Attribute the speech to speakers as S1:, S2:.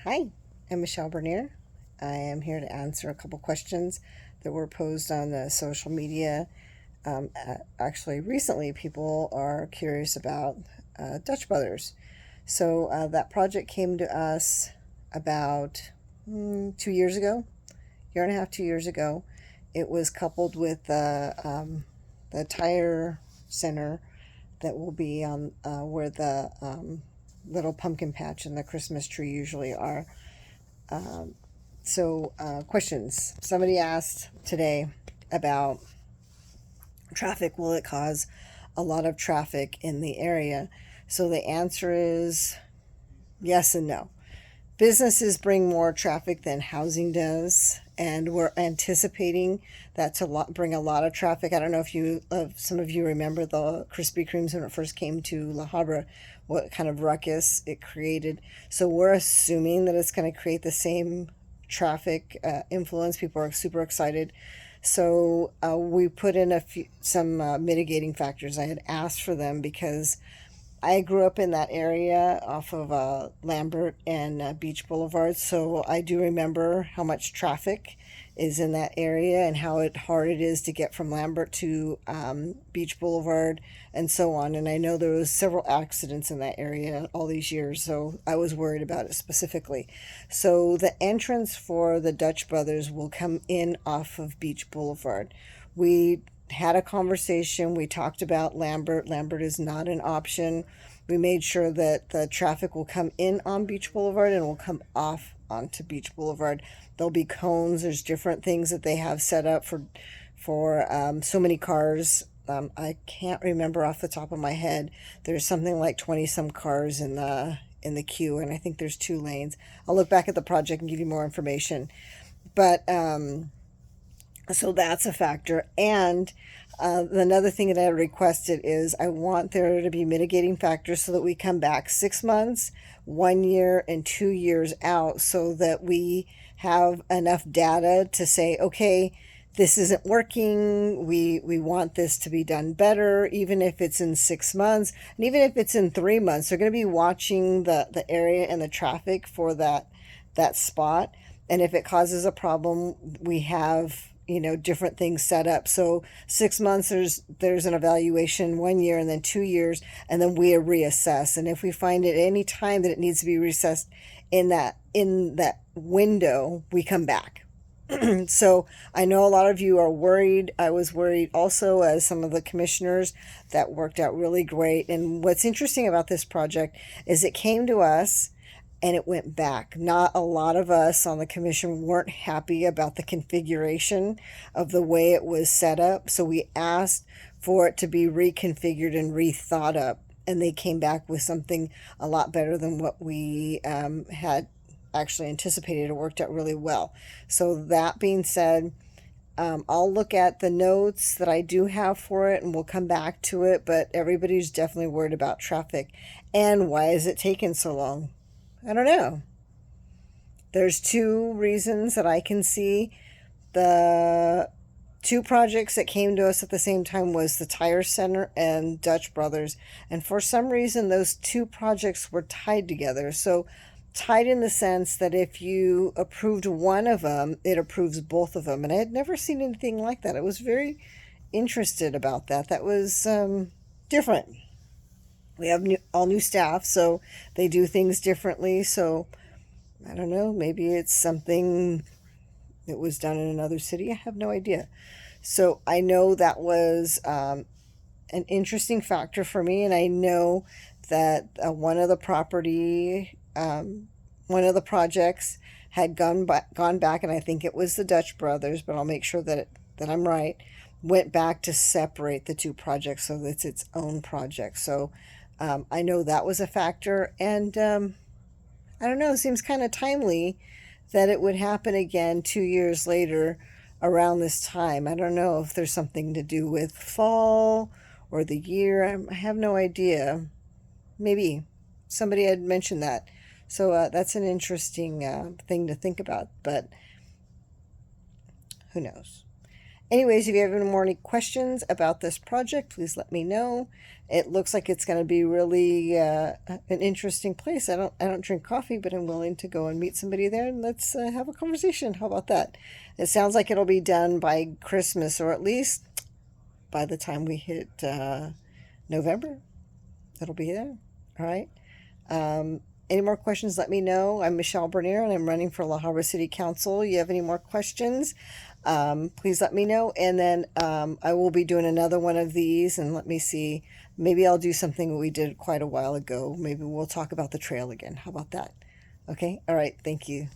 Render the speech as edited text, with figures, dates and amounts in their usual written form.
S1: Hi, I'm Michelle Bernier. I am here to answer a couple questions that were posed on the social media. Actually, recently, people are curious about Dutch Brothers. That project came to us about 2 years ago, year and a half, 2 years ago. It was coupled with the tire center that will be on where the little pumpkin patch and the Christmas tree usually are. Questions. Somebody asked today about traffic. Will it cause a lot of traffic in the area? So the answer is yes and no. Businesses bring more traffic than housing does, and we're anticipating that to bring a lot of traffic. I don't know if some of you remember the Krispy Kremes when it first came to La Habra, what kind of ruckus it created. So we're assuming that it's going to create the same traffic influence. People are super excited. We put in some mitigating factors. I had asked for them because I grew up in that area off of Lambert and Beach Boulevard, so I do remember how much traffic is in that area and how hard it is to get from Lambert to Beach Boulevard and so on. And I know there was several accidents in that area all these years, so I was worried about it specifically. So the entrance for the Dutch Brothers will come in off of Beach Boulevard. We had a conversation. We talked about Lambert. Lambert is not an option. We made sure that the traffic will come in on Beach Boulevard and will come off onto Beach Boulevard. There'll be cones. There's different things that they have set up for so many cars. I can't remember off the top of my head. There's something like 20 some cars in the queue, and I think there's 2 lanes. I'll look back at the project and give you more information. But so that's a factor. And another thing that I requested is I want there to be mitigating factors so that we come back 6 months, 1 year, and 2 years out so that we have enough data to say, okay, this isn't working. We want this to be done better, even if it's in 6 months. And even if it's in 3 months, they're going to be watching the area and the traffic for that spot. And if it causes a problem, we have different things set up. So 6 months, there's an evaluation, 1 year, and then 2 years, and then we reassess. And if we find at any time that it needs to be recessed in that window, we come back. So I know a lot of you are worried. I was worried also, as some of the commissioners. That worked out really great. And what's interesting about this project is it came to us and it went back. Not a lot of us on the commission weren't happy about the configuration of the way it was set up. So we asked for it to be reconfigured and rethought up. And they came back with something a lot better than what we had actually anticipated. It worked out really well. So that being said, I'll look at the notes that I do have for it and we'll come back to it. But everybody's definitely worried about traffic. And why is it taking so long? I don't know. There's 2 reasons that I can see. The 2 projects that came to us at the same time was the Tire Center and Dutch Brothers. And for some reason, those 2 projects were tied together. So tied in the sense that if you approved one of them, it approves both of them. And I had never seen anything like that. I was very interested about that. That was different. We have all new staff, so they do things differently. So I don't know, maybe it's something that was done in another city. I have no idea. So I know that was an interesting factor for me, and I know that one of the projects had gone back, and I think it was the Dutch Brothers, but I'll make sure that I'm right. Went back to separate the 2 projects so that it's its own project. So I know that was a factor, and I don't know. It seems kind of timely that it would happen again 2 years later around this time. I don't know if there's something to do with fall or the year. I have no idea. Maybe somebody had mentioned that. So that's an interesting thing to think about, but who knows? Anyways, if you have any questions about this project, please let me know. It looks like it's going to be really an interesting place. I don't drink coffee, but I'm willing to go and meet somebody there and let's have a conversation. How about that? It sounds like it'll be done by Christmas, or at least by the time we hit November. It'll be there. All right. Any more questions, let me know. I'm Michelle Bernier, and I'm running for La Habra City Council. You have any more questions, please let me know. And then I will be doing another one of these, and let me see. Maybe I'll do something we did quite a while ago. Maybe we'll talk about the trail again. How about that? Okay. All right. Thank you.